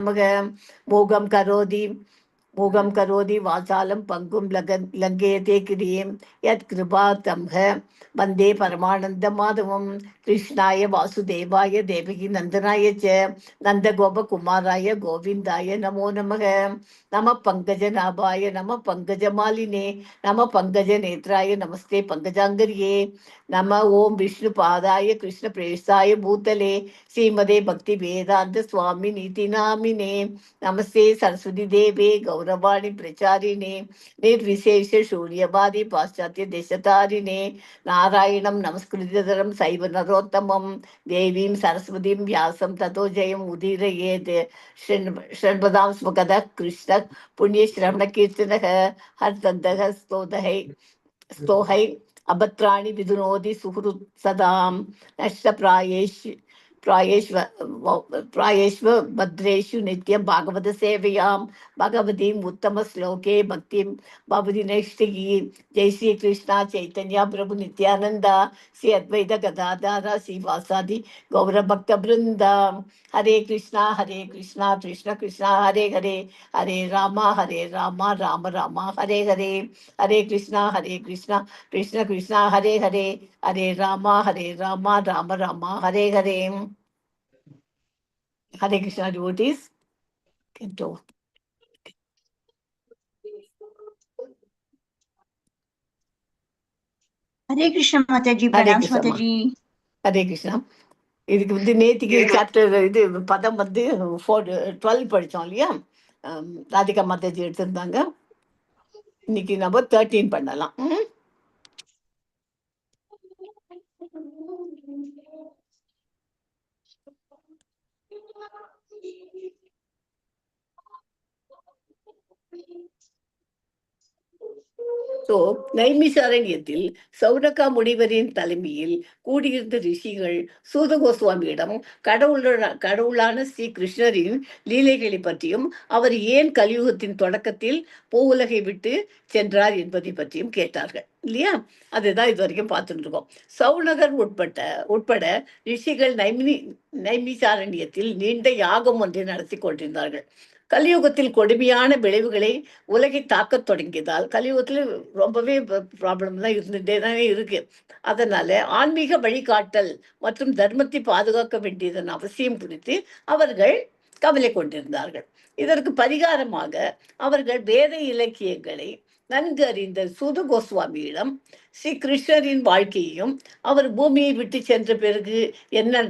நமக மூகம் கரோதி வாசாலம் பங்கும் லங்கேதே கிரியம் யத் கிருபா தம்ஹ வந்தே பரமானந்த மாதவம் கிருஷ்ணாய வாசுதேவாய தேவகி நந்தனாய ச நந்தகோப குமாராய கோவிந்தாய நமோ நமக நம பங்கஜநாபாய நம பங்கஜமாலினே நம பங்கஜ நேத்ராய நமஸ்தே பங்கஜாங்கரியே நம ஓம் விஷ்ணு பாதாய கிருஷ்ண பிரேஷாய பூத்தலே ஸ்ரீமதே பக்தி வேதாந்த சுவாமி நீதி நாமினே நமஸ்தே சரஸ்வதி தேவே கௌரவாணி பிரச்சாரிணே நிர்விசேஷ சூரியவாதி பாশ্চাத்ய தேசதாரிணே நாராயணம் நமஸ்கிருதரம் சைவ நரோத்தமம் தேவீம் சரஸ்வதிம் வியாசம் ததோ ஜெயம் உதீரயேத் ஷண்பதாம் ஸ்மகத கிருஷ்ண புண்ணிய ஸ்ரவண கீர்த்தனக ஹர் தந்தக ஸ்தோஹை அபத்ராணி விதுனோதி சுஹ்ருத் சதாம் प्रायेष्व भद्रेषु नित्यं भागवत सेवयां भगवतीम् उत्तम श्लोके भक्तिं भवति नैष्टिकी जय श्री कृष्णा चैतन्य प्रभु नित्यानंद श्री अद्वैत गदाधर श्रीवासादि गौर भक्त वृंद हरे Krishna Krishna Krishna Hare Hare Hare Ram Ram Ram Hare Hare Hare Krishna Krishna Krishna Hare Hare Hare Ram Ram Ram Hare Hare Hare Krishna devotees. Hare Krishna Mataji, Pranam Mataji. Hare Krishna. இதுக்கு வந்து நேத்திக்கு சாப்டர் இது பதம் வந்து 12 படித்தோம் இல்லையா? ராதிகா மாதாஜி எடுத்திருந்தாங்க. இன்னைக்கு நம்ம 13 பண்ணலாம். நைமிசாரண்யத்தில் சௌனகா முனிவரின் தலைமையில் கூடியிருந்த ரிஷிகள் சூத கோஸ்வாமியிடம் கடவுளான ஸ்ரீ கிருஷ்ணரின் லீலைகளை பற்றியும் அவர் ஏன் கலியுகத்தின் தொடக்கத்தில் பூவுலகை விட்டு சென்றார் என்பதை பற்றியும் கேட்டார்கள் இல்லையா? அதுதான் இது வரைக்கும் பார்த்துட்டு இருக்கோம். சௌனகர் உட்பட ரிஷிகள் நைமிசாரண்யத்தில் நீண்ட யாகம் ஒன்றை நடத்தி கொண்டிருந்தார்கள். கலியுகத்தில் கொடுமையான விளைவுகளை உலகை தாக்கத் தொடங்கியதால் கலியுகத்தில் ரொம்பவே ப்ராப்ளம் தான் இருந்துகிட்டே தானே இருக்கு. அதனால ஆன்மீக வழிகாட்டல் மற்றும் தர்மத்தை பாதுகாக்க வேண்டியதன் அவசியம் குறித்து அவர்கள் கவலை கொண்டிருந்தார்கள். இதற்கு பரிகாரமாக அவர்கள் வேத இலக்கியங்களை நன்கு அறிந்த சூத கோஸ்வாமியிடம் ஸ்ரீ கிருஷ்ணரின் வாழ்க்கையையும் அவர் பூமியை விட்டு சென்ற பிறகு என்ன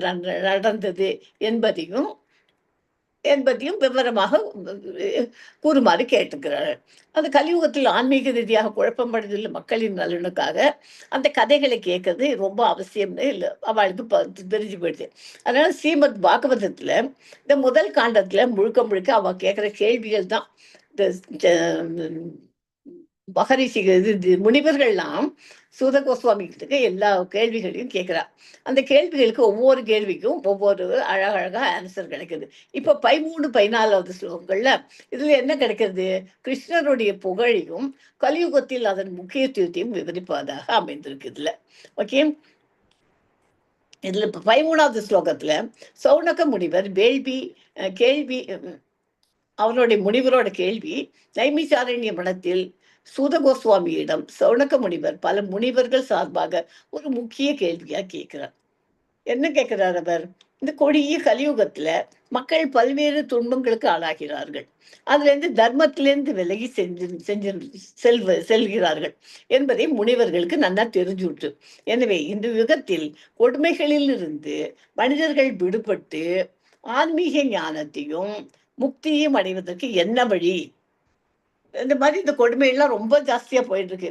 நடந்தது என்பதையும் விவரமாக கூறுமாறு கேட்டுக்கிறார்கள். அந்த கலியுகத்தில் ஆன்மீக ரீதியாக குழப்பமடைந்துள்ள மக்களின் நலனுக்காக அந்த கதைகளை கேட்கறது ரொம்ப அவசியம்னு இல்லை அவளுக்கு தெரிஞ்சு போயிடுது. அதனால ஸ்ரீமத் பாகவதத்துல இந்த முதல் காண்டத்துல முழுக்க அவ கேட்கிற கேள்விகள் தான் மகரிஷிகள் முனிவர்கள்லாம் சூத கோஸ்வாமி கிட்ட எல்லா கேள்விகளையும் கேட்கிறா. அந்த கேள்விகளுக்கு ஒவ்வொரு கேள்விக்கும் ஒவ்வொரு அழகழகா ஆன்சர் கிடைக்குது. இப்ப 13, 14வது ஸ்லோகங்கள்ல இதுல என்ன கிடைக்கிறது? கிருஷ்ணருடைய புகழையும் கலியுகத்தில் அதன் முக்கியத்துவத்தையும் விவரிப்பதாக அமைந்திருக்கு இதுல. ஓகே, இதுல 13வது ஸ்லோகத்துல சௌனக முனிவர் கேள்வி அவருடைய முனிவரோட கேள்வி நைமிசாரண்ய மடத்தில் சூத கோஸ்வாமியிடம் சௌனக முனிவர் பல முனிவர்கள் சார்பாக ஒரு முக்கிய கேள்வியா கேட்கிறார். என்ன கேட்கிறார் அவர்? இந்த கொடிய கலியுகத்துல மக்கள் பல்வேறு துன்பங்களுக்கு ஆளாகிறார்கள். அதுல இருந்து தர்மத்திலிருந்து விலகி செல்கிறார்கள் என்பதை முனிவர்களுக்கு நல்லா தெரிஞ்சுட்டு, எனவே இந்த யுகத்தில் கொடுமைகளில் இருந்து மனிதர்கள் விடுபட்டு ஆன்மீக ஞானத்தையும் முக்தியும் அடைவதற்கு என்ன வழி? இந்த மாதிரி இந்த கொடுமையெல்லாம் ரொம்ப ஜாஸ்தியா போயிட்டு இருக்கு.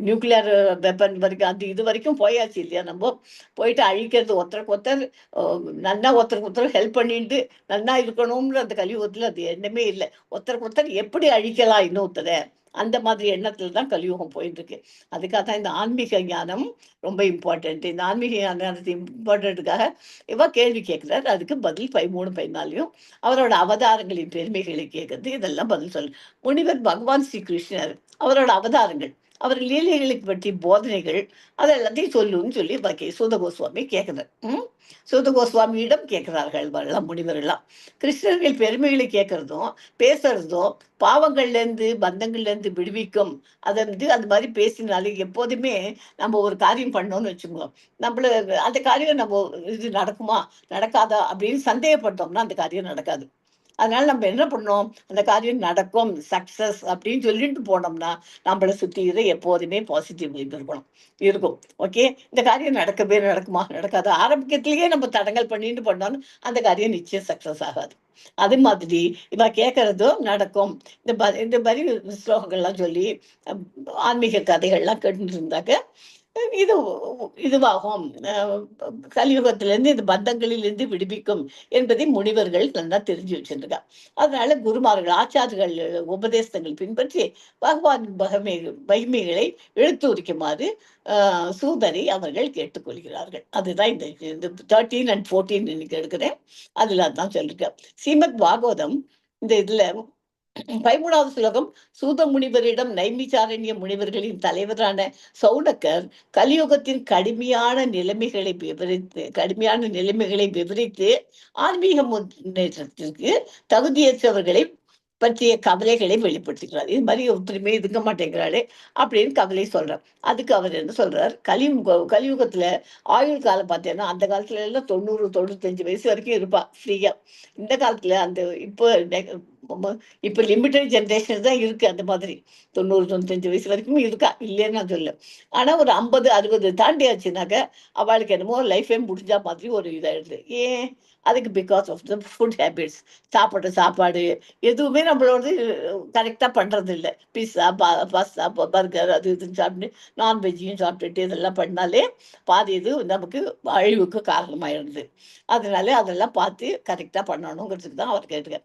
நியூக்ளியர் வெப்பன் வரைக்கும் அது இது வரைக்கும் போயாச்சு இல்லையா? நம்ம போயிட்டு அழிக்கிறது, ஒருத்தருக்கு ஒருத்தர் ஹெல்ப் பண்ணிட்டு நல்லா இருக்கணும்ன்ற அந்த கலியுகத்துல அது எண்ணமே இல்லை. ஒருத்தருக்கு எப்படி அழிக்கலாம் இன்னொருத்தரை, அந்த மாதிரி எண்ணத்துல தான் கலியுகம் போயிட்டு இருக்கு. அதுக்காக தான் இந்த ஆன்மீக ஞானம் ரொம்ப இம்பார்ட்டன்ட். இந்த ஆன்மீக ஞானத்தை இம்பார்ட்டன்ட்டுக்காக இவ கேள்வி கேட்கிறார். அதுக்கு பதில் 13, 14 அவரோட அவதாரங்களின் பெருமைகளை கேட்கறது, இதெல்லாம் பதில் சொல்லு. முனிவர் பகவான் ஸ்ரீ கிருஷ்ணர் அவரோட அவதாரங்கள், அவர் லீலைகளுக்கு பற்றி போதனைகள் அதெல்லாத்தையும் சொல்லுன்னு சொல்லி சூத கோஸ்வாமி கேட்குறார். சூத கோஸ்வாமியிடம் கேட்கிறார்கள் எல்லாம் முனிவரெல்லாம். கிருஷ்ணர்கள் பெருமைகளை கேட்கறதும் பேசுறதும் பாவங்கள்லேருந்து பந்தங்கள்லேருந்து விடுவிக்கும். அதை அந்த மாதிரி பேசினாலே எப்போதுமே நம்ம ஒரு காரியம் பண்ணோம்னு வச்சுக்கோங்க, நம்மள அந்த காரியம் நம்ம இது நடக்குமா நடக்காதா அப்படின்னு சந்தேகப்பட்டோம்னா அந்த காரியம் நடக்காது. அதனால நம்ம என்ன பண்ணோம், அந்த காரியம் நடக்கும், சக்சஸ் அப்படின்னு சொல்லிட்டு போனோம்னா, நம்மள சுத்தி எப்போதுமே பாசிட்டிவ் வைப் இருக்கும். ஓகே. இந்த காரியம் நடக்குமா? நடக்காது. ஆரம்பிக்கத்திலேயே நம்ம தடங்கல் பண்ணிட்டு பண்ணோம்னா, அந்த காரியம் நிச்சயம் சக்சஸ் ஆகாது. அது மாதிரி இவ கேட்கறதும் நடக்கும். இந்த மாதிரி ஸ்லோகங்கள்லாம் சொல்லி ஆன்மீக கதைகள்லாம் கேட்டுட்டு இருந்தாக்க இது இதுவாகும். கலியுகத்திலிருந்து இந்த பந்தங்களிலிருந்து விடுவிக்கும் என்பதை முனிவர்கள் நல்லா தெரிஞ்சு வச்சிருக்கா. அதனால குருமார்கள், ஆச்சாரியர்கள் உபதேசங்கள் பின்பற்றி பகவான் மகிமைகளை எடுத்துரைக்குமாறு சூதரை அவர்கள் கேட்டுக்கொள்கிறார்கள். அதுதான் இந்த 13 and 14 இன்னைக்கு எடுக்கிறேன். அதுல அதான் சொல்லிருக்கேன். ஸ்ரீமத் பாகவதம் இந்த இதுல 13வது ஸ்லோகம். சூத முனிவரிடம் நைமிசாரண்ய முனிவர்களின் தலைவரான சௌனக்கர் கலியுகத்தின் கடுமையான நிலைமைகளை விவரித்து ஆன்மீக முன்னேற்றத்திற்கு தகுதியற்றவர்களை பற்றிய கவலைகளை வெளிப்படுத்துகிறார். இது மாதிரி ஒருத்தருமே இருக்க மாட்டேங்கிறாளே அப்படின்னு கவலை சொல்றார். அதுக்கு அவர் என்ன சொல்றார், கலியுகத்துல ஆயுள் காலம் பார்த்தேன்னா அந்த காலத்துல எல்லாம் 90 95 வயசு வரைக்கும் இருப்பா ஃப்ரீயா. இந்த காலத்துல அந்த இப்ப லிமிட்டட் ஜென்ரேஷன் தான் இருக்கு. அந்த மாதிரி 90 95 வயசு வரைக்கும் இருக்கா, இல்லைன்னு நான் சொல்ல. ஆனா ஒரு 50 60 தாண்டி ஆச்சுனாக்க அவளுக்கு என்னமோ லைஃபே முடிஞ்சா மாதிரி ஒரு இதாயிடுது. ஏன்? அதுக்கு because of the food habits. சாப்பாடு எதுவுமே நம்மளோட கரெக்டா பண்றது இல்லை. பிஸ்ஸா பாஸ்தா பர்கர் அது இதுன்னு சாப்பிட்டு நான்வெஜ்ஜையும் சாப்பிட்டுட்டு இதெல்லாம் பண்ணாலே பாதி இது நமக்கு அழிவுக்கு காரணமாயிடுது. அதனால அதெல்லாம் பார்த்து கரெக்டா பண்ணணுங்கிறதுக்கு தான் அவர் கேட்டுக்க.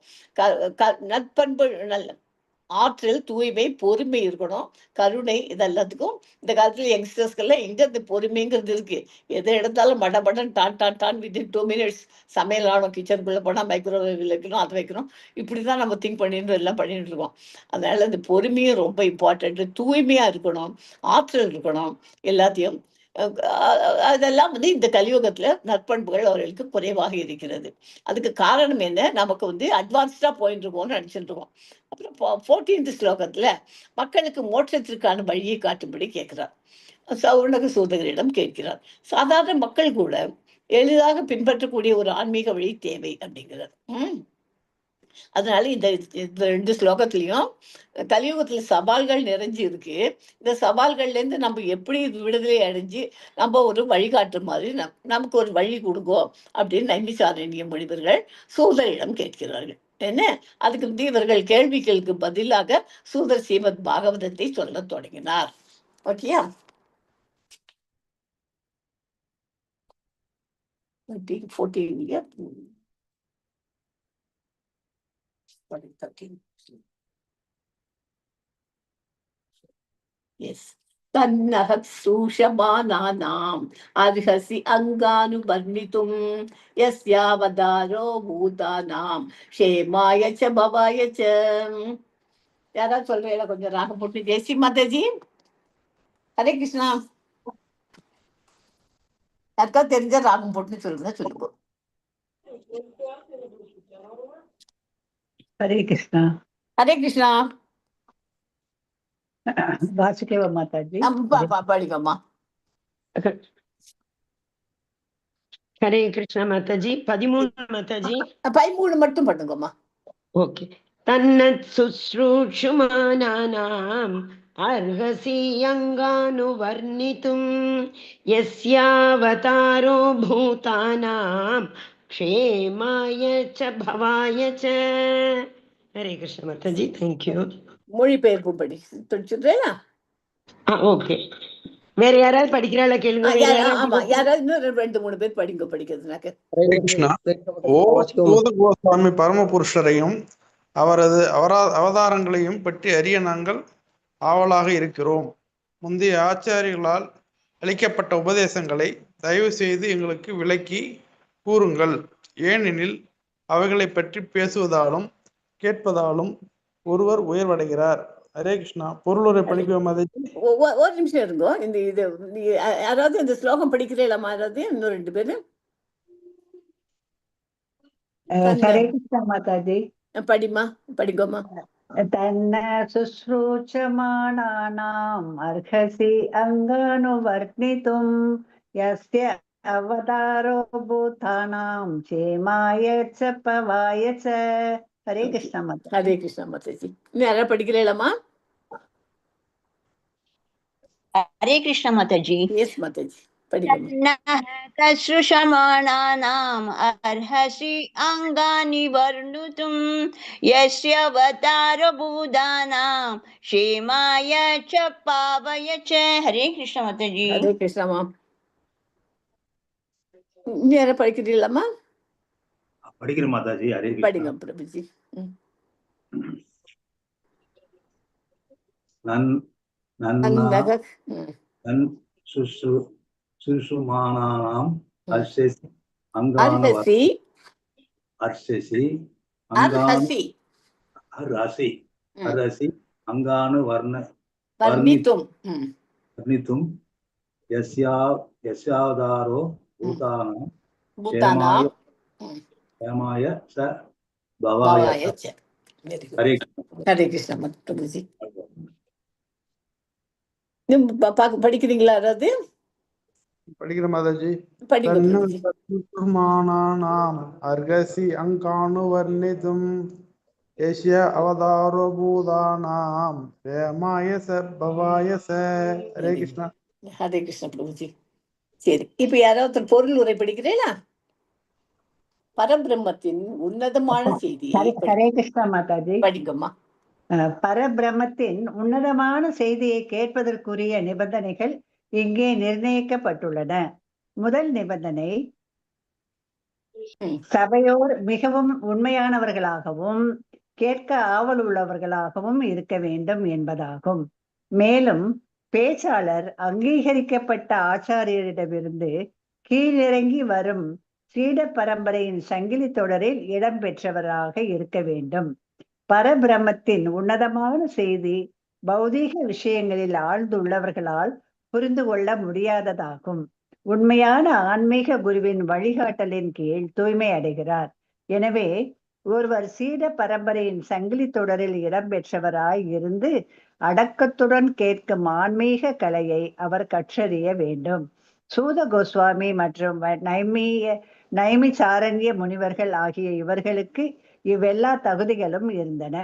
நற்பண்பு நல்ல ஆற்றல், தூய்மை, பொறுமை இருக்கணும். கருணை இது எல்லாத்துக்கும் இந்த காலத்துல யங்ஸ்டர்ஸ்க்கெல்லாம் எங்க இந்த பொறுமைங்கிறது இருக்கு. எதை எடுத்தாலும் மடமடன் டான் வித்தின் 2 மினிட்ஸ் சமையல் ஆகணும். கிச்சனுக்குள்ள போனா மைக்ரோவேவ் வைக்கணும், அதை வைக்கணும். இப்படிதான் நம்ம திங்க் பண்ணிட்டு எல்லாம் பண்ணிட்டு இருக்கோம். அதனால இந்த பொறுமையும் ரொம்ப இம்பார்ட்டன்ட். தூய்மையா இருக்கணும், ஆற்றல் இருக்கணும். எல்லாத்தையும் அதெல்லாம் இந்த கலியுகத்துல நற்பண்புகள் அவர்களுக்கு குறைவாக இருக்கிறது. அதுக்கு காரணம் என்ன? நமக்கு அட்வான்ஸ்டா போயிட்டு இருக்கோம்னு நினைச்சிட்டு இருக்கோம். அப்புறம் 14th ஸ்லோகத்துல மக்களுக்கு மோட்சத்திற்கான வழியை காட்டும்படி கேட்கிறார். சௌனக சூதகரிடம் கேட்கிறார். சாதாரண மக்கள் கூட எளிதாக பின்பற்றக்கூடிய ஒரு ஆன்மீக வழி தேவை அப்படிங்கிறார். அதனால இந்த 2 ஸ்லோகத்திலையும் கலியுகத்துல சவால்கள் நிறைஞ்சு இருக்கு. இந்த சவால்கள்ல இருந்து நம்ம எப்படி விடுதலை அடைஞ்சு நம்ம ஒரு வழிகாட்டு மாதிரி நமக்கு ஒரு வழி கொடுங்கோ அப்படின்னு நைமிசாரண்ய முனிவர்கள் சூதரிடம் கேட்கிறார்கள். என்ன? அதுக்கு இவர்கள் கேள்விகளுக்கு பதிலாக சூதர் ஸ்ரீமத் பாகவதத்தை சொல்ல தொடங்கினார். ஓகேயா? 14 13. Yes. तन्नः सूषमानानाम् अर्हसि अङ्गानुवर्णितुं यस्यावतारो भूतानां क्षेमाय च भवाय च. யாராவது சொல்றீங்களா? கொஞ்சம் ராகம் போட்டு. ஜெயஸ்ரீ மாதாஜி, ஹரே கிருஷ்ணா. யாருக்கா தெரிஞ்ச ராகம் போட்டுன்னு சொல்லுங்க. ஹரே கிருஷ்ணா. ஹரே கிருஷ்ணா. வாசுதேவ மாதாஜி பாடிக்கம்மா. ஹரே கிருஷ்ணா மாதாஜி. 13 மாதாஜி. 13 மட்டும் பண்ணுங்கம்மா. ஓகே. தன்னத் சுஸ்ரூஷுமானானாம் அர்ஹசி அங்கானுவர்ணிதும் யஸ்யாவதாரோ பூதானாம் க்ஷேமாய ச பவாய ச. ஹரே கிருஷ்ணா மாதாஜி. தேங்க்யூ. மொழிபெயர்ப்பு படி சொல்றேனா? ஓகே. வேற யாராவது படிக்கிறாளா கேளுங்க. ஆமா, யாராவது இன்னும் 2-3 பேர் படிக்கிறதுனாக்க. சூத கோஸ்வாமி பரமபுருஷரையும் அவரது அவதாரங்களையும் பற்றி அறிய நாங்கள் ஆவலாக இருக்கிறோம். முந்தைய ஆச்சாரியர்களால் அளிக்கப்பட்ட உபதேசங்களை தயவு செய்து எங்களுக்கு விளக்கி கூறுங்கள். ஏனெனில் அவைகளை பற்றி பேசுவதாலும் கேட்பதாலும் ஒருவர் உயர்வடைகிறார். ஹரே கிருஷ்ணா. பொருளுரை படிக்குவோம் மாதாஜி. ஒரு நிமிஷம் இருங்கோ. இந்த இது யாராவது இந்த ஸ்லோகம் படிக்கிறீங்களா? யாராவது இன்னும் 2 பேரு ஹரே கிருஷ்ணா மாதாஜி. படிமா, படிங்கோமா. தன்ன சுஸ்ரூச்சமானானாம் அர்ஹசி அங்கானுவர்ணிதும் யஸ்ய அவதாரோ பூதானாம் சேமாய ச பவாய ச. ஹரே கிருஷ்ணா மாதாஜி. ஹரே கிருஷ்ணா மாதாஜி. இன்னும் யாராவது படிக்கிறீங்களாமா? हरे कृष्ण माताजी। எஸ் மாதாஜி, படிங்கம்மா. शुश्रूषमाणानाम् अर्हसि अङ्गानि वर्णितुं यस्य अवतारो भूतानां क्षेमाय च पावय च। हरे कृष्ण माताजी। ஹரே கிருஷ்ணாமா. இன்னும் யாராவது படிக்கிறீங்களாமா? படிக்கிறேன் மாதாஜி. ஹரே கிருஷ்ணா. படிங்க பிரபுஜி. சுசுமானானாம் அர்ஹசி அங்கானு வர்ணித்தும் வர்ணித்தும் யஸ்யாவதாரோ பூதானாம் பூதானாம் சேமாய ச பவாய ச. ஹரே ஹரே கிருஷ்ணா பிரபுஜி. படிக்கிறீங்களா யாராவது? படிக்கிற மாதாஜி. படிங்க பிரபுஜி. தன்னுமானானாம் அர்ஹசி அங்கானுவர்ணிதும் யஸ்ய அவதாரோ பூதானாம் சேமாய ச பவாய ச. ஹரே கிருஷ்ணா. ஹரே கிருஷ்ணா பிரபுஜி. சரி, இப்ப யாராவது பொருள் உரை படிக்கிறீங்களா? பரபிரம்மத்தின் உன்னதமான செய்தியை ஹரே கிருஷ்ணா மாதாஜி. படிங்கம்மா. பரபிரம்மத்தின் உன்னதமான செய்தியை கேட்பதற்குரிய நிபந்தனைகள் இங்கே நிர்ணயிக்கப்பட்டுள்ளன. முதல் நிபந்தனை, சபையோர் மிகவும் உண்மையானவர்களாகவும் கேட்க ஆவல் உள்ளவர்களாகவும் இருக்க வேண்டும் என்பதாகும். மேலும் பேச்சாளர் அங்கீகரிக்கப்பட்ட ஆச்சாரியரிடமிருந்து கீழிறங்கி வரும் சீட பரம்பரையின் சங்கிலி தொடரில் இடம்பெற்றவராக இருக்க வேண்டும். பரபிரம்மத்தின் உன்னதமான செய்தி பௌதீக விஷயங்களில் ஆழ்ந்துள்ளவர்களால் புரிந்து கொள்ள முடியாததாகும். உண்மையான ஆன்மீக குருவின் வழிகாட்டலின் கீழ் தூய்மை அடைகிறார். எனவே ஒருவர் சீட பரம்பரையின் சங்கிலி தொடரில் இடம்பெற்றவராய் இருந்து அடக்கத்துடன் கேட்கும் ஆன்மீக கலையை அவர் கற்றறிய வேண்டும். சூத கோஸ்வாமி மற்றும் நைமிசாரண்ய முனிவர்கள் ஆகிய இவர்களுக்கு இவ்வெல்லா தகுதிகளும் இருந்தன.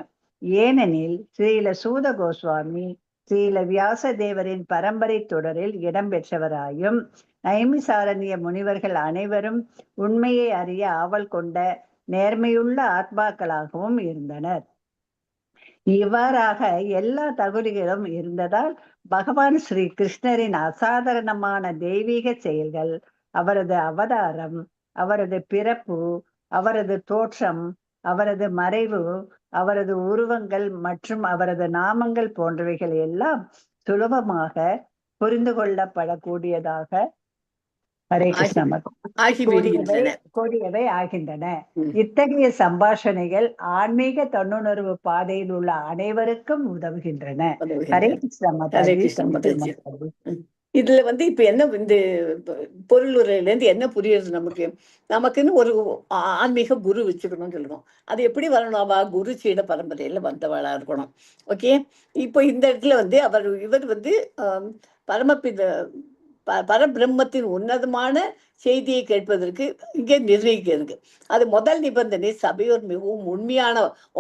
ஏனெனில் ஸ்ரீல சூத கோஸ்வாமி ஸ்ரீல வியாச தேவரின் பரம்பரை தொடரில் இடம்பெற்றவராயும் நைமிசாரண்ய முனிவர்கள் அனைவரும் உண்மையை அறிய ஆவல் கொண்ட நேர்மையுள்ள ஆத்மாக்களாகவும் இருந்தனர். இவ்வாறாக எல்லா தகுதிகளும் இருந்ததால் பகவான் ஸ்ரீ கிருஷ்ணரின் அசாதாரணமான தெய்வீக செயல்கள், அவரது அவதாரம், அவரது பிறப்பு, அவரது தோற்றம், அவரது மறைவு, அவரது உருவங்கள் மற்றும் அவரது நாமங்கள் போன்றவைகள் எல்லாம் சுலபமாக புரிந்து கொள்ளப்படக்கூடியதாக ஹரே கிருஷ்ண கூடியவை ஆகின்றன. இத்தகைய சம்பாஷணைகள் ஆன்மீக தன்னுணர்வு பாதையில் உள்ள அனைவருக்கும் உதவுகின்றன. ஹரே கிருஷ்ண. இதுல இப்ப என்ன இந்த பொருளுரையில இருந்து என்ன புரியுது? நமக்குன்னு ஒரு ஆன்மீக குரு வச்சுக்கணும்னு சொல்லணும். அது எப்படி வரணும்? அவ குரு சீட பரம்பரையில வந்தவளா இருக்கணும். ஓகே, இப்போ இந்த இடத்துல இவர் பரபிரம்மத்தின் உன்னதமான செய்தியை கேட்பதற்கு இங்கே நிர்ணயிக்கிறது. அது முதல் நிபந்தனை, சபையோர் மிகவும்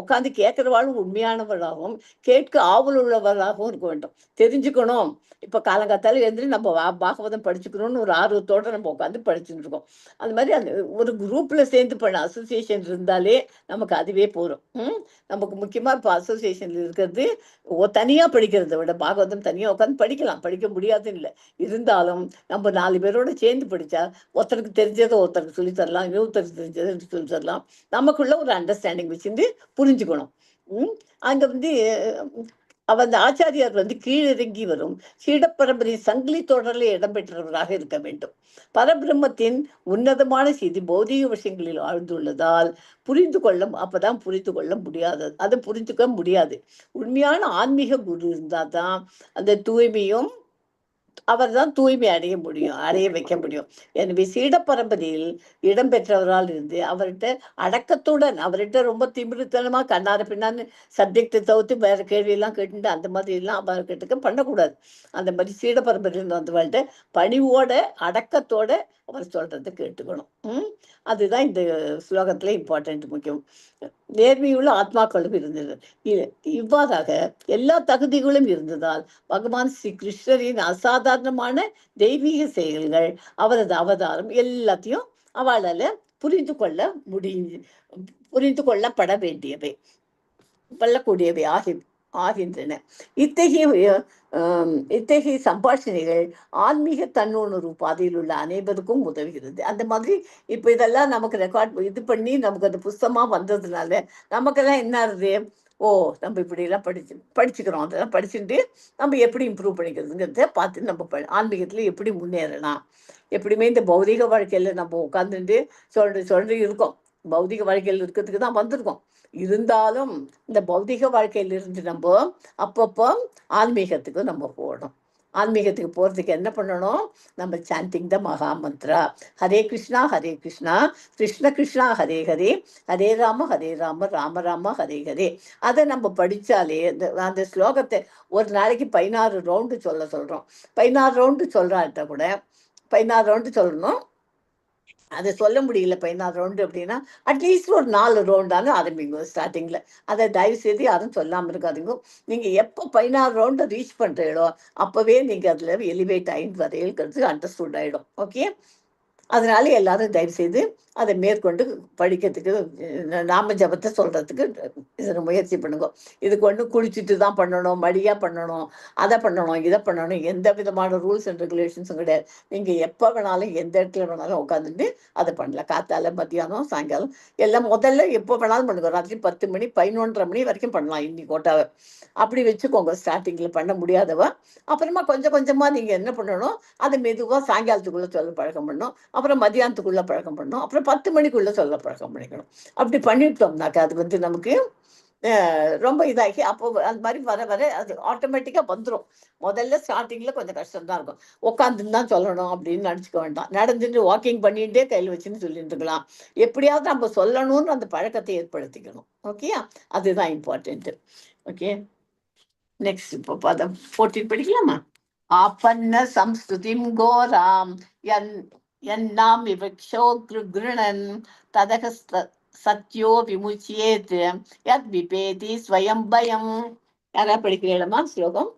உட்காந்து கேட்கிறவாளும் உண்மையானவர்களாகவும் கேட்க ஆவல் உள்ளவர்களாகவும் இருக்க வேண்டும். தெரிஞ்சுக்கணும். இப்ப காலங்காத்தால எழுந்து நம்ம பாகவதம் படிச்சுக்கணும்னு ஒரு ஆர்வத்தோட நம்ம உட்காந்து படிச்சுட்டு இருக்கோம். அது மாதிரி அந்த ஒரு குரூப்ல சேர்ந்து பண்ண அசோசியேஷன் இருந்தாலே நமக்கு அதுவே போறோம். நமக்கு முக்கியமா இப்ப அசோசியேஷன்ல இருக்கிறது தனியா படிக்கிறத விட பாகவதம் தனியா உட்காந்து படிக்கலாம், படிக்க முடியாதுன்னு இல்லை. இருந்தாலும் நம்ம 4 பேரோட சேர்ந்து படிச்சா ஒருத்தருக்கு தெரிஞ்சதை ஒருத்தருக்கு சொல்லி தரலாம், இன்னொருத்தருக்கு தெரிஞ்சதை சொல்லி தரலாம். நமக்குள்ள ஒரு அண்டர்ஸ்டாண்டிங் வச்சுட்டு புரிஞ்சுக்கணும். அங்க அந்த ஆச்சாரியார் கீழிறங்கி வரும் சீடப்பரம்பரை சங்கிலி தொடரில் இடம்பெற்றவராக இருக்க வேண்டும். பரபிரம்மத்தின் உன்னதமான செய்தி பௌதிக விஷயங்களில் ஆழ்ந்துள்ளதால் அப்பதான் புரிந்து கொள்ள முடியாது. அதை புரிந்துக்க முடியாது. உண்மையான ஆன்மீக குரு இருந்தாதான் அந்த தூய்மையும் அவர் தான் தூய்மை அடைய வைக்க முடியும். எனவே சீட பரம்பரையில் இடம்பெற்றவரால் இருந்து அவர்கிட்ட ரொம்ப திமிருத்தனமா கண்ணார பின்னான்னு சப்ஜெக்டை தவிர்த்து வேற கேள்வியெல்லாம் கேட்டுட்டு அந்த மாதிரி எல்லாம் அவர்கிட்ட பண்ணக்கூடாது. அந்த மாதிரி சீட பரம்பரையில் வந்தவர்கிட்ட பணிவோட அடக்கத்தோட அவர் சொல்றதை கேட்டுக்கணும். அதுதான் இந்த ஸ்லோகத்துல இம்பார்ட்டன்ட், முக்கியம். நேர்மையுள்ள ஆத்மாக்களும் இருந்தது. இவ்வாறாக எல்லா தகுதிகளும் இருந்ததால் பகவான் ஸ்ரீ கிருஷ்ணரின் அசாதாரணமான தெய்வீக செயல்கள், அவரது அவதாரம் எல்லாத்தையும் அவளால புரிந்து கொள்ளப்பட வேண்டியவை, கொள்ளக்கூடியவை ஆகின்றன. இத்தகைய சம்பாஷணைகள் ஆன்மீக தன்னுணர்வு பாதையில் உள்ள அனைவருக்கும் உதவுகிறது. அந்த மாதிரி இப்ப இதெல்லாம் நமக்கு ரெக்கார்ட் இது பண்ணி நமக்கு அந்த புஸ்தகமா வந்ததுனால நமக்கெல்லாம் என்ன ஆகுது, நம்ம இப்படி எல்லாம் படிச்சுக்கிறோம். அதெல்லாம் படிச்சுட்டு நம்ம எப்படி இம்ப்ரூவ் பண்ணிக்கிறதுங்கிறத பார்த்து நம்ம ஆன்மீகத்துல எப்படி முன்னேறலாம். எப்படியுமே இந்த பௌதிக வாழ்க்கையில நம்ம உட்காந்துட்டு சொல்லிட்டு இருக்கோம். பௌதிக வாழ்க்கையில் இருக்கிறதுக்கு தான் வந்திருக்கோம். இருந்தாலும் இந்த பௌதிக வாழ்க்கையிலிருந்து நம்ம அப்பப்போ ஆன்மீகத்துக்கு நம்ம போகணும். ஆன்மீகத்துக்கு போறதுக்கு என்ன பண்ணணும்? நம்ம சாண்டிங் த மகா மந்த்ரா, ஹரே கிருஷ்ணா கிருஷ்ண கிருஷ்ணா ஹரே ஹரே, ஹரே ராம ராம ராம ஹரே ஹரே. அதை நம்ம படிச்சாலே அந்த ஸ்லோகத்தை ஒரு நாளைக்கு 16 ரவுண்டு சொல்றோம். 16 ரவுண்டு சொல்றாட்ட கூட 16 ரவுண்டு சொல்லணும். அதை சொல்ல முடியல 16 ரவுண்டு அப்படின்னா அட்லீஸ்ட் ஒரு 4 ரவுண்டானு ஆரம்பிங்க ஸ்டார்டிங்ல. அதை தயவு செய்து யாரும் சொல்லாம இருக்காதீங்க. நீங்க எப்போ 16 ரவுண்டை ரீச் பண்றீங்களோ அப்பவே நீங்க அதுல எலிவேட் ஆயிட்டு வரையில்கிறது அண்டர்ஸ்டுட் ஆயிடும். ஓகே, அதனால எல்லாரும் தயவு செய்து அதை மேற்கொண்டு படிக்கிறதுக்கு, நாம ஜபத்தை சொல்றதுக்கு இதை முயற்சி பண்ணுங்க. இதுக்கு ஒன்று குளிச்சுட்டு தான் பண்ணணும், மடியா பண்ணணும், அதை பண்ணணும், இதை பண்ணணும், எந்த விதமான ரூல்ஸ் அண்ட் ரெகுலேஷன்ஸும் கிடையாது. நீங்க எப்போ வேணாலும் எந்த இடத்துல வேணாலும் உட்காந்துட்டு அதை பண்ணலாம். காத்தால மத்தியானம் சாயங்காலம் எல்லாம் முதல்ல எப்போ வேணாலும் பண்ணுங்க. ராத்திரி 10 மணி 11:30 மணி வரைக்கும் பண்ணலாம். இன்னி கோட்டாவை அப்படி வச்சுக்கோங்க. ஸ்டார்டிங்ல பண்ண முடியாதவ அப்புறமா கொஞ்சம் கொஞ்சமா நீங்க என்ன பண்ணணும், அதை மெதுவா சாயங்காலத்துக்குள்ள சொல்ல பழக்கம் பண்ணணும், அப்புறம் மதியானத்துக்குள்ள பழக்கம் பண்ணணும், அப்புறம் 10 மணிக்குள்ள சொல்ல பழக்கம் பண்ணிக்கணும். அப்படி பண்ணிட்டோம்னாக்கா அது நமக்கு ரொம்ப இதாகி அப்போ அந்த மாதிரி வர அது ஆட்டோமேட்டிக்கா வந்துடும். முதல்ல ஸ்டார்டிங்ல கொஞ்சம் கஷ்டம்தான் இருக்கும். உட்காந்துன்னு தான் சொல்லணும் அப்படின்னு நினச்சிக்க வேண்டாம். நடந்துட்டு வாக்கிங் பண்ணிட்டே கையில் வச்சுன்னு சொல்லிட்டு இருக்கலாம். எப்படியாவது நம்ம சொல்லணும்னு அந்த பழக்கத்தை ஏற்படுத்திக்கணும். ஓகேயா, அதுதான் இம்பார்ட்டன்ட். ஓகே, நெக்ஸ்ட் இப்போ பதம் 14 படிக்கலாமா? ஆபன்ன சம்ஸ்துதிம் கோராம் யன்னாம் விவக்ஷோ கிருணன் ததக சத்யோ விமுச்சியேத் யத் விபேதி ஸ்வயம் பயம். யாரா படிக்கிறீங்களா ஸ்லோகம்?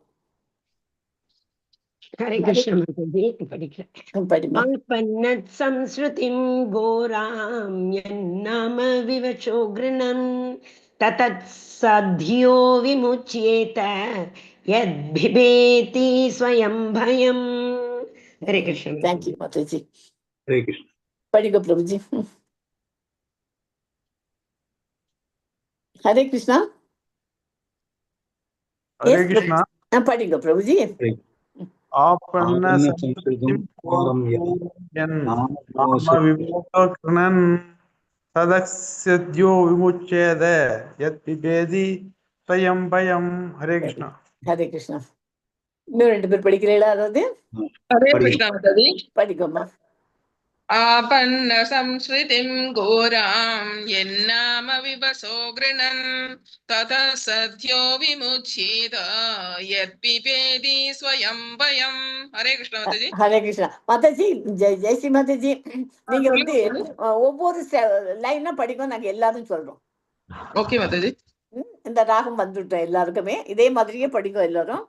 ஹரே கிருஷ்ண படிக்கிறேன். ஆல்பன்னத் சம்ஸ்ருதிம் கோராம் யன்னாம விவக்ஷோ கிருணன் ததத் சத்யோ விமுச்சியேத் யத் விபேதி ஸ்வயம் பயம். ஹரே கிருஷ்ண. தேங்க்யூ மாதாஜி. ஹரே கிருஷ்ண. படிங்க பிரபுஜி. ஹரே கிருஷ்ணா. ஹரே கிருஷ்ணா. படிங்க பிரபுஜி. ஆபன்ன சம்ஸ்ருதிம் கோரம் யன்னாம ததஸ்யத்யோ விமுச்யேத யத் விபேதி ஸ்வயம் பயம். ஹரே கிருஷ்ணா. ஹரே கிருஷ்ணா. இன்னும் 2 பேர் படிக்கிறீங்களா? அதாவது ஹரே கிருஷ்ணா மாதாஜி. படிக்கோமா. ஆபன்ன சம்ஸ்ருதிம் கோராம் யன்னாம விவசோ கிருணன் தத சத்யோ விமுச்யேத யத் பிபேதி ஸ்வயம் பயம். ஹரே கிருஷ்ணா மாதாஜி. ஹரே கிருஷ்ணா. மாதாஜி ஜெய்ஸ்ரீ மாதாஜி, நீங்க ஒவ்வொரு லைனா படிக்கும், நாங்க எல்லாரும் சொல்றோம். ஓகே மாதாஜி. இந்த ராகம் வந்துட்டோம் எல்லாருக்குமே. இதே மாதிரியே படிக்கும் எல்லாரும்.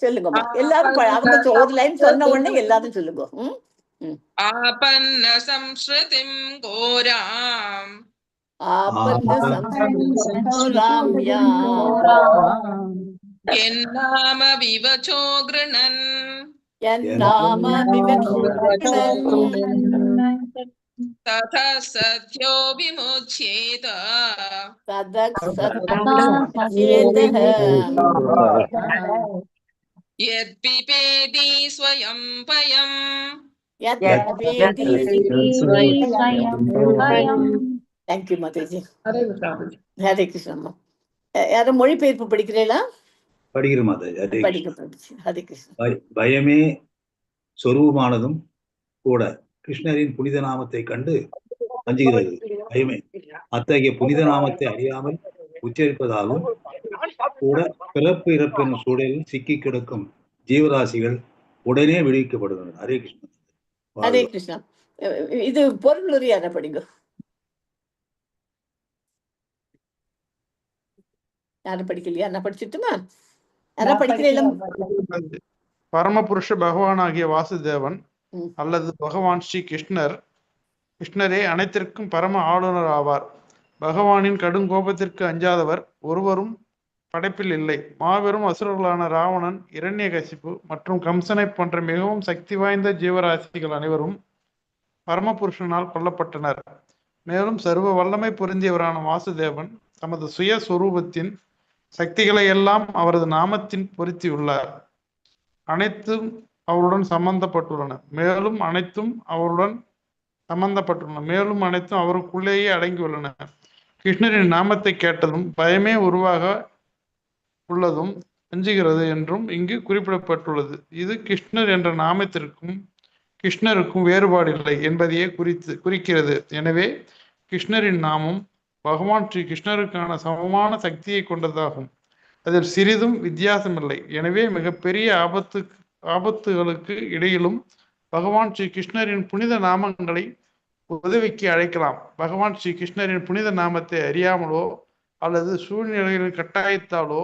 சொல்லுங்கம்மா எல்லாரும். அவங்க ஒரு லைன் சொன்ன உடனே எல்லாரும் சொல்லுங்க. ஆபன்ன சம்ஸ்ருதிம் கோராம் யன்னாம விவச்சோ கிருணன் ततः सत्यो विमुच्येत तदक्षेतः यत्पिबेति स्वयं पयम् यत्पेति தேங்க்யூ மாதாஜி. ஹரே கிருஷ்ணம்மா. யாரும் மொழிபெயர்ப்பு படிக்கிறீங்களா? படிக்கிற மாதாஜி. ஹரே கிருஷ்ணா. பயமே சொரூபமானதும் கூட கிருஷ்ணரின் புனித நாமத்தை கண்டு அஞ்சுகிறது. பயமே அத்தகைய புனித நாமத்தை அறியாமல் உச்சரிப்பதாலும் கூட பிறப்பு இறப்பு என்னும் சூழலில் சிக்கி கிடக்கும் ஜீவராசிகள் உடனே விடுவிக்கப்படுகின்றன. ஹரே கிருஷ்ணா. ஹரே கிருஷ்ணா. இது பொருள் யார படிங்க. யாரும் படிக்கலையா? நான் படிச்சுட்டுமா? யாரா படிக்கிறேன்? பரமபுருஷ பகவான் ஆகிய வாசுதேவன் அல்லது பகவான் ஸ்ரீ கிருஷ்ணரே அனைத்திற்கும் பரம ஆளுநர் ஆவார். பகவானின் கடும் கோபத்திற்கு அஞ்சாதவர் ஒருவரும் படைப்பில் இல்லை. மாபெரும் அசுரர்களான ராவணன், இரண்யகசிப்பு மற்றும் கம்சனை போன்ற மிகவும் சக்தி வாய்ந்த ஜீவராசிகள் அனைவரும் பரமபுருஷனால் கொல்லப்பட்டனர். மேலும் சர்வ வல்லமை பொருந்தியவரான வாசுதேவன் தமது சுய சொரூபத்தின் சக்திகளை எல்லாம் அவரது நாமத்தின் பொருத்தியுள்ளார். அனைத்தும் அவருடன் சம்பந்தப்பட்டுள்ளன. மேலும் அனைத்தும் அவருக்குள்ளேயே அடங்கியுள்ளன. கிருஷ்ணரின் நாமத்தை கேட்டதும் பயமே உருவாக உள்ளதும் அஞ்சுகிறது என்றும் இங்கு குறிப்பிடப்பட்டுள்ளது. இது கிருஷ்ணர் என்ற நாமத்திற்கும் கிருஷ்ணருக்கும் வேறுபாடு இல்லை என்பதையே குறிக்கிறது. எனவே கிருஷ்ணரின் நாமம் பகவான் ஸ்ரீ கிருஷ்ணருக்கான சமமான சக்தியை கொண்டதாகும். அதில் சிறிதும் வித்தியாசமில்லை. எனவே மிகப்பெரிய ஆபத்துகளுக்கு இடையிலும் பகவான் ஸ்ரீ கிருஷ்ணரின் புனித நாமங்களை உதவிக்கு அழைக்கலாம். பகவான் ஸ்ரீ கிருஷ்ணரின் புனித நாமத்தை அறியாமலோ அல்லது சூழ்நிலைகளின் கட்டாயத்தாலோ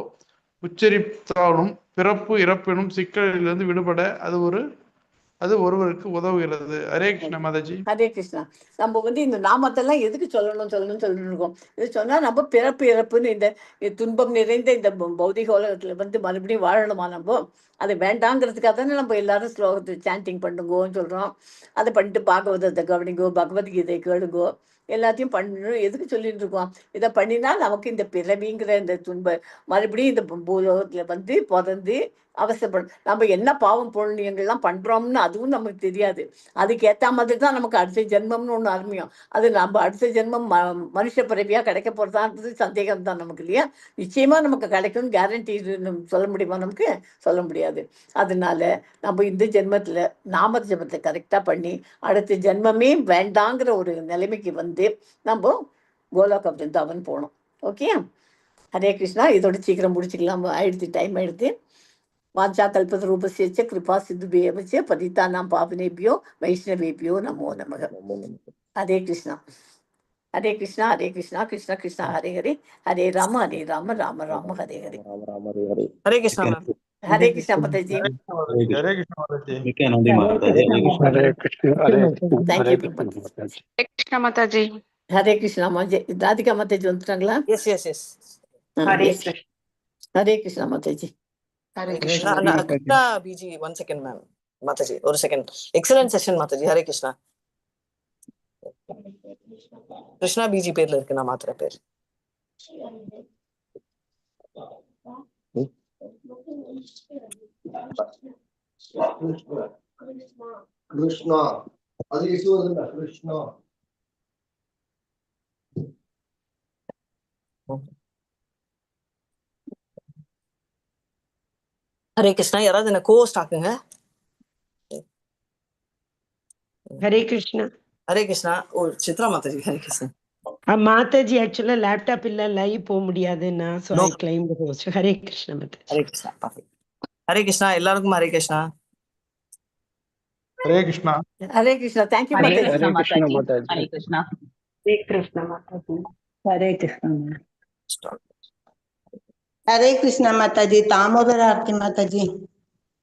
உச்சரித்தாலும் பிறப்பு இறப்பினும் சிக்கலிலிருந்து விடுபட அது ஒருவருக்கு உதவுகிறது. ஹரே கிருஷ்ண மாதாஜி. ஹரே கிருஷ்ணா. நம்ம இந்த நாமத்தெல்லாம் எதுக்கு சொல்லணும்னு இருக்கோம். இது சொன்னா நம்ம பிறப்பு இறப்புன்னு இந்த துன்பம் நிறைந்த இந்த பௌதிக உலகத்துல மறுபடியும் வாழணுமா? நம்ம அது வேண்டாங்கிறதுக்காக தானே நம்ம எல்லாரும் ஸ்லோகத்தை சாண்டிங் பண்ணுங்கோன்னு சொல்றோம். அதை பண்ணிட்டு பாகவதத்தை கவனிங்கோ, பகவத்கீதை கேளுங்கோ, எல்லாத்தையும் பண்ணணும். எதுக்கு சொல்லிட்டு இருக்கோம்? இதை பண்ணினா நமக்கு இந்த பிறவிங்கிற இந்த மறுபடியும் இந்த பூலோகத்துல பிறந்து அவசரப்படும். நம்ம என்ன பாவம் புண்ணியங்கள்லாம் பண்றோம்னு அதுவும் நமக்கு தெரியாது. அதுக்கு ஏற்ற மாதிரி தான் நமக்கு அடுத்த ஜென்மம்னு ஒண்ணு ஆரம்பியும். அது நம்ம அடுத்த ஜென்மம் மனுஷ பிறவியா கிடைக்க போறதான்றது சந்தேகம் தான் நமக்கு இல்லையா? நிச்சயமா நமக்கு கிடைக்கும்னு கேரண்டி சொல்ல முடியுமா? நமக்கு சொல்ல முடியாது. அதனால நம்ம இந்த ஜென்மத்துல நாம ஜெபத்தை கரெக்டா பண்ணி அடுத்த ஜென்மமே வேண்டாங்கிற ஒரு நிலைமைக்கு நம்ம கோலோக பிருந்தாவன் போனோம். ஓகே, ஹரே கிருஷ்ணா. இதோட சீக்கிரம் முடிச்சுக்கலாம். டைம் ஆயிடுது. வாஞ்சா கல்பத ரூபஸ்ய கிருபா சிந்துபேவச்ச பதிதானாம் பாவனேபியோ வைஷ்ணவேபியோ நமோ நமக. ஹரே கிருஷ்ணா. ஹரே கிருஷ்ணா. ஹரே கிருஷ்ணா. கிருஷ்ண கிருஷ்ணா ஹரே ஹரே. ஹரே ராம ராம ராம ஹரே ஹரே. ஹரே கிருஷ்ணா. ஹரே கிருஷ்ணா மாதாஜி. ஹரே கிருஷ்ண மாதாஜி. நன்றி மாதாஜி. தேங்க்யூ மாதாஜி. ஹரே கிருஷ்ணா. ராதிகா மாதாஜி வந்துட்டாங்களா? எஸ். ஹரே கிருஷ்ணா மாதாஜி. கிருஷ்ணா பிஜி 1 செகண்ட் மேம். மாதாஜி ஒரு second. Excellent session Mataji. Hare Krishna. Krishna பிஜி பேர்ல இருக்கு, நான் மாத்திர பேர். கிருஷ்ணா அது ஈஸ்வரன் கிருஷ்ணா. ஹரே கிருஷ்ணா. யாராவது என்ன கோஸ்ட் ஆக்குங்க. ஹரே கிருஷ்ணா. ஹரே கிருஷ்ணா. ஓ சித்ரா மாதாஜி. ஹரே கிருஷ்ணா. மாதாஜி ஆக்சுவலா லேப்டாப் இல்ல, லைவ் போக முடியாதுன்னா so I claim the host. Hare Krishna Mataji. Hare Krishna. Hare Krishna. எல்லாருக்கும் ஹரே கிருஷ்ணா. ஹரே கிருஷ்ணா. ஹரே கிருஷ்ணா. தேங்க்யூ மாதாஜி. ஹரே கிருஷ்ணா மாதாஜி. ஹரே கிருஷ்ணா. ஹரே கிருஷ்ணா மாதாஜி. ஹரே கிருஷ்ணா. ஹரே கிருஷ்ணா மாதாஜி. தாமோதர ஆர்த்தி மாதாஜி.